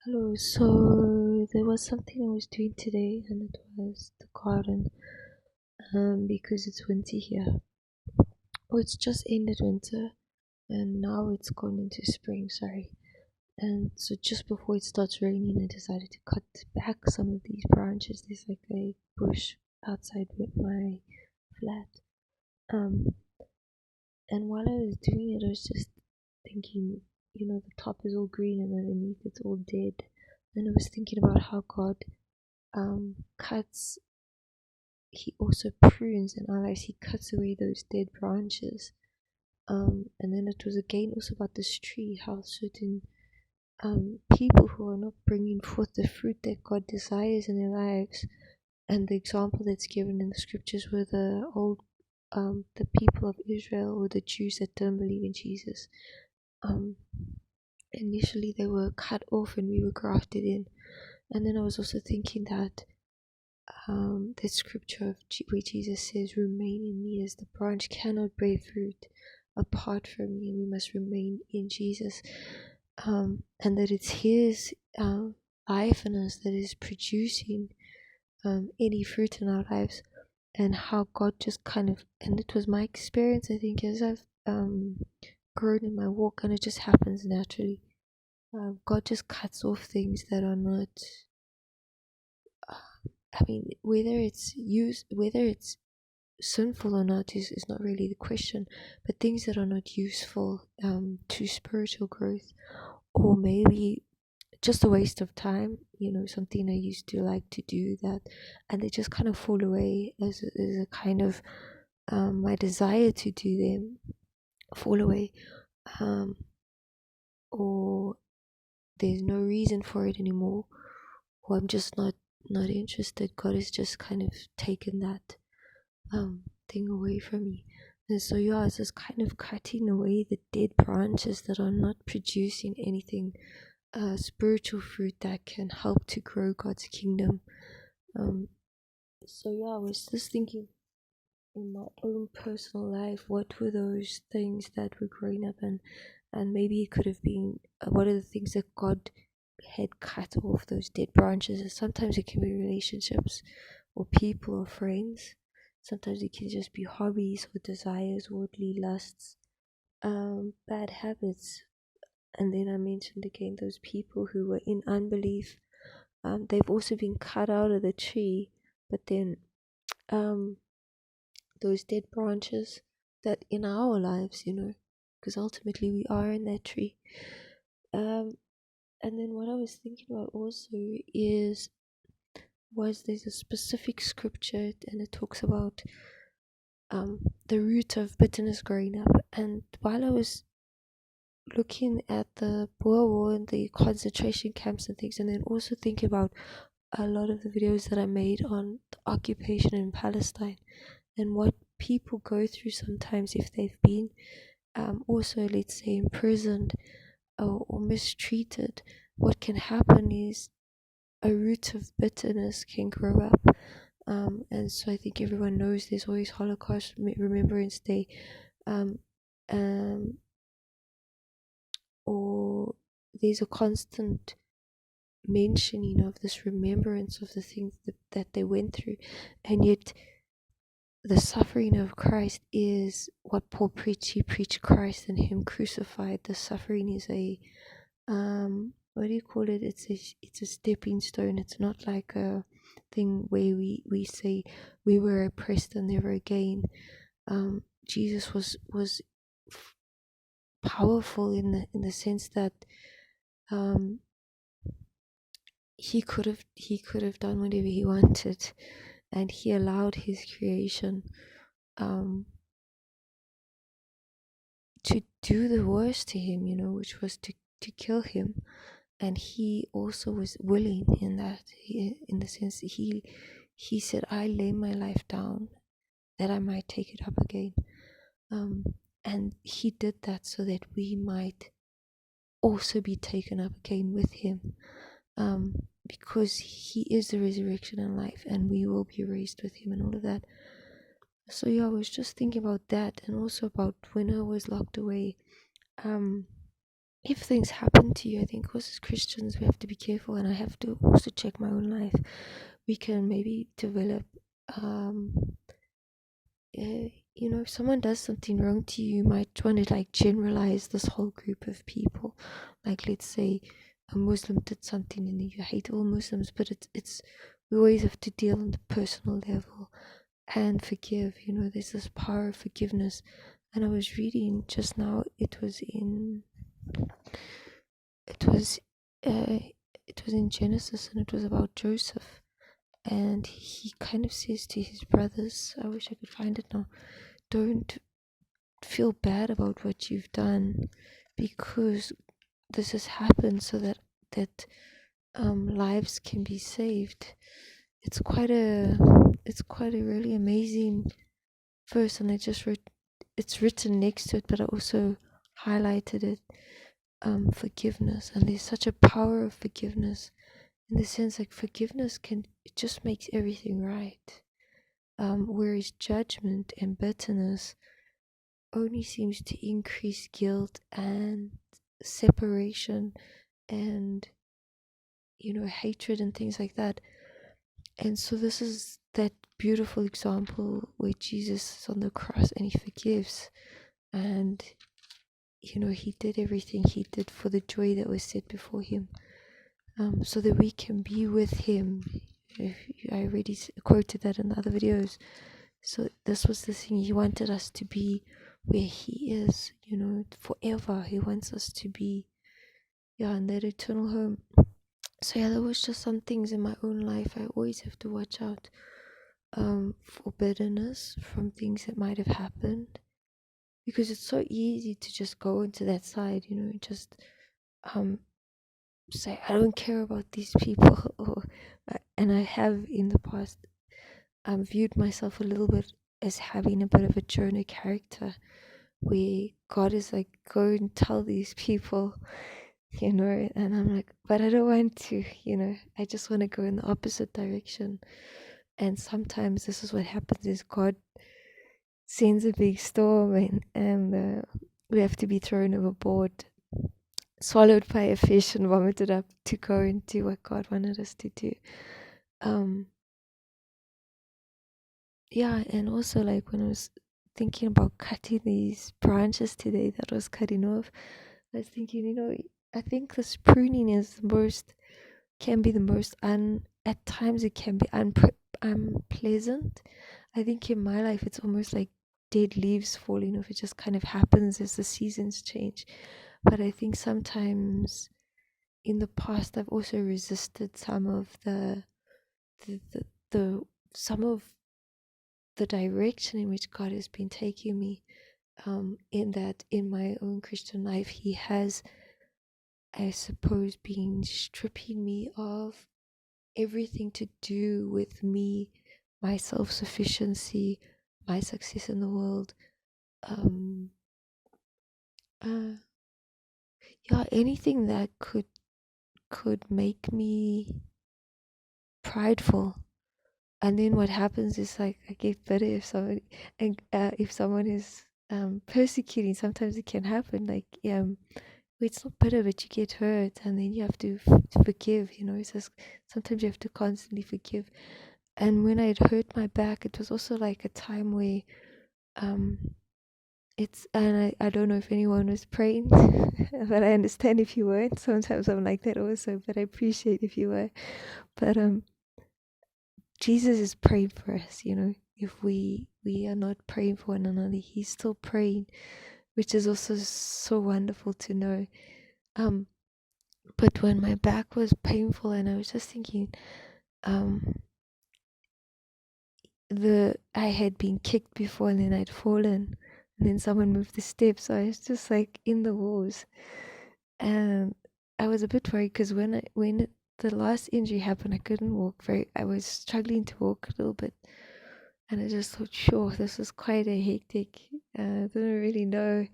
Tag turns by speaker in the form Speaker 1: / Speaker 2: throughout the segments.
Speaker 1: Hello, so there was something I was doing today, and it was the garden. Because it's winter here. Oh, it's just ended winter, and now it's gone into spring. Sorry. And so just before it starts raining, I decided to cut back some of these branches. There's like a bush outside with my flat. Um, and while I was doing it, I was just thinking, the top is all green and underneath it's all dead. And I was thinking about how God cuts, he also prunes in our lives. He cuts away those dead branches. And then it was again also about this tree, how certain people who are not bringing forth the fruit that God desires in their lives, and the example that's given in the scriptures were the people of Israel, or the Jews that don't believe in Jesus. Um, Initially they were cut off and we were grafted in. And then I was also thinking that the scripture where Jesus says, "Remain in me," as the branch cannot bear fruit apart from me. We must remain in Jesus, and that it's His life in us that is producing any fruit in our lives, and how God just and it was my experience, I think, as I've grown in my walk, and it just happens naturally. God just cuts off things that are not. I mean, whether it's sinful or not is not really the question, but things that are not useful to spiritual growth, or maybe just a waste of time, something I used to like to do that, and they just kind of fall away as a kind of my desire to do them fall away, um, or there's no reason for it anymore, or I'm just not interested. God has just kind of taken that thing away from me. And so yeah, it's just kind of cutting away the dead branches that are not producing anything spiritual fruit that can help to grow God's kingdom. So yeah, I was just thinking in my own personal life, what were those things that were growing up, and maybe it could have been what are the things that God had cut off, those dead branches. And sometimes it can be relationships or people or friends. Sometimes it can just be hobbies or desires, worldly lusts, bad habits. And then I mentioned again those people who were in unbelief. They've also been cut out of the tree, but then those dead branches that in our lives, because ultimately we are in that tree. And then what I was thinking about also was there's a specific scripture, and it talks about the root of bitterness growing up. And while I was looking at the Boer War and the concentration camps and things, and then also thinking about a lot of the videos that I made on the occupation in Palestine and what people go through sometimes if they've been also, let's say, imprisoned or mistreated, what can happen is a root of bitterness can grow up. And so I think everyone knows there's always Holocaust Remembrance Day, um, um, or there's a constant mentioning of this remembrance of the things that they went through, and yet the suffering of Christ is what Paul preached. He preached Christ and Him crucified. The suffering is a what do you call it? It's a stepping stone. It's not like a thing where we say we were oppressed and never again. Jesus was powerful in the sense that he could have done whatever he wanted, and he allowed his creation to do the worst to him, which was to kill him. And he also was willing in that, in the sense that he said, "I lay my life down that I might take it up again." And he did that so that we might also be taken up again with him, because he is the resurrection and life, and we will be raised with him and all of that. So yeah, I was just thinking about that, and also about when I was locked away. if things happen to you, I think us as Christians we have to be careful, and I have to also check my own life. We can maybe develop, um, if someone does something wrong to you, you might want to like generalize this whole group of people. Like, let's say a Muslim did something and you hate all Muslims, but it's we always have to deal on the personal level and forgive. There's this power of forgiveness. And I was reading just now. It was uh, it was in Genesis, and it was about Joseph. And he kind of says to his brothers, I wish I could find it now, don't feel bad about what you've done, because this has happened so that lives can be saved. It's quite a really amazing verse, and I just wrote, it's written next to it, but I also highlighted it, forgiveness. And there's such a power of forgiveness, in the sense like forgiveness it just makes everything right. Whereas judgment and bitterness only seems to increase guilt and separation and hatred and things like that. And so this is that beautiful example where Jesus is on the cross and he forgives, and he did everything he did for the joy that was set before him, so that we can be with him. I already quoted that in the other videos. So this was the thing, he wanted us to be where he is, forever. He wants us to be, in that eternal home. So there was just some things in my own life I always have to watch out, for bitterness from things that might have happened, because it's so easy to just go into that side, just say I don't care about these people, and I have in the past viewed myself a little bit as having a bit of a Jonah character, where God is like, go and tell these people, and I'm like, but I don't want to, I just want to go in the opposite direction. And sometimes this is what happens, is God sends a big storm, and we have to be thrown overboard, swallowed by a fish and vomited up to go and do what God wanted us to do. And also, like, when I was thinking about cutting these branches today that was cutting off, I was thinking, I think this pruning can be the most at times it can be unpleasant. I think in my life it's almost like dead leaves falling off. It just kind of happens as the seasons change. But I think sometimes in the past I've also resisted some of the some of the direction in which God has been taking me, in that in my own Christian life he has, I suppose, been stripping me of everything to do with me, my self-sufficiency, my success in the world, um anything that could make me prideful. And then what happens is, like, I get bitter if someone is persecuting. Sometimes it can happen, like, it's not bitter, but you get hurt, and then you have to forgive. It's just, sometimes you have to constantly forgive. And when I'd hurt my back, it was also like a time where I don't know if anyone was praying, but I understand if you weren't. Sometimes I'm like that also, but I appreciate if you were. But Jesus is praying for us, if we are not praying for one another, he's still praying, which is also so wonderful to know. But when my back was painful, and I was just thinking, I had been kicked before, and then I'd fallen, and then someone moved the steps, so I was just like in the walls. And I was a bit worried, because when the last injury happened, I was struggling to walk a little bit. And I just thought, sure, this is quite a hectic. I didn't really know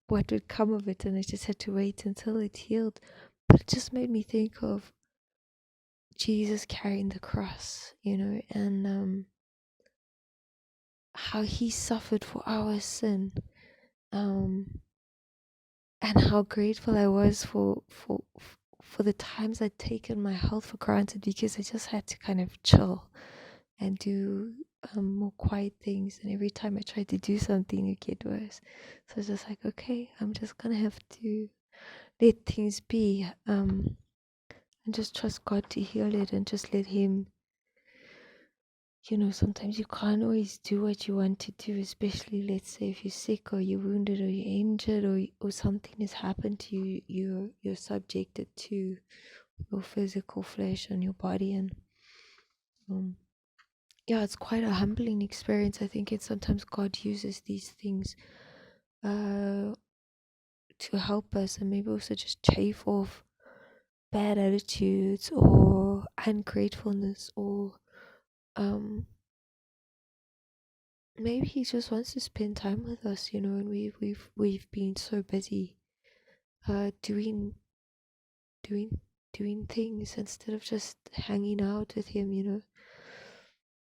Speaker 1: what would come of it, and I just had to wait until it healed. But it just made me think of Jesus carrying the cross, and how he suffered for our sin. and how grateful I was for the times I'd taken my health for granted, because I just had to kind of chill and do more quiet things. And every time I tried to do something, it get worse. So I was just like, okay, I'm just gonna have to let things be, and just trust God to heal it, and just let Him. Sometimes you can't always do what you want to do, especially, let's say, if you're sick or you're wounded or you're injured, or something has happened to you. You're subjected to your physical flesh and your body. And yeah, it's quite a humbling experience. I think it's sometimes God uses these things to help us, and maybe also just chafe off bad attitudes or ungratefulness, or maybe He just wants to spend time with us, and we've been so busy doing doing doing things instead of just hanging out with Him.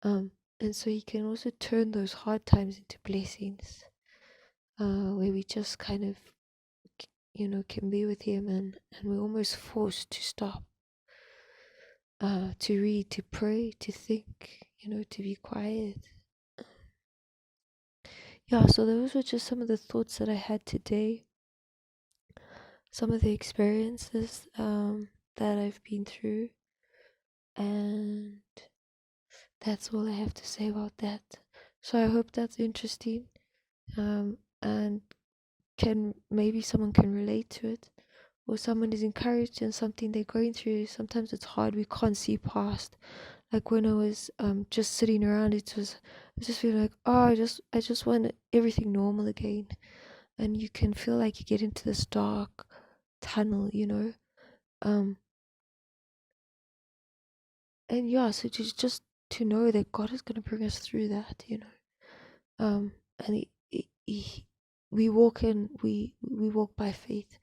Speaker 1: And so He can also turn those hard times into blessings, where we just kind of can be with Him, and we're almost forced to stop, to read, to pray, to think, to be quiet. Yeah, so those were just some of the thoughts that I had today, some of the experiences that I've been through, and that's all I have to say about that. So I hope that's interesting, and maybe someone can relate to it, or someone is encouraged in something they're going through. Sometimes it's hard, we can't see past. Like when I was just sitting around, I just feel like, oh, I just want everything normal again. And you can feel like you get into this dark tunnel, um and yeah, so just to know that God is going to bring us through that. And we walk by faith.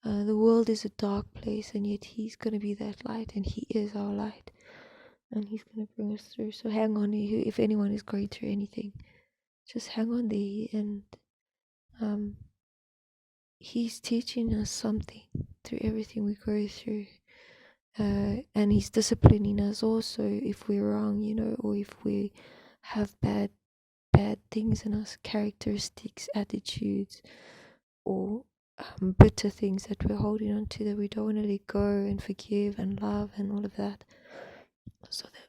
Speaker 1: The world is a dark place, and yet He's going to be that light, and He is our light, and He's going to bring us through. So hang on, if anyone is going through anything, just hang on there, and He's teaching us something through everything we go through, and He's disciplining us also if we're wrong, or if we have bad things in us, characteristics, attitudes, or bitter things that we're holding on to, that we don't want to let go, and forgive and love and all of that.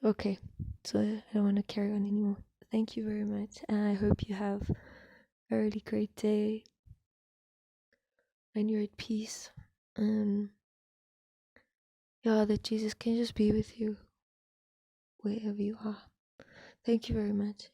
Speaker 1: Okay, so I don't want to carry on anymore. Thank you very much, and I hope you have a really great day and you're at peace. Yeah, that Jesus can just be with you wherever you are. Thank you very much.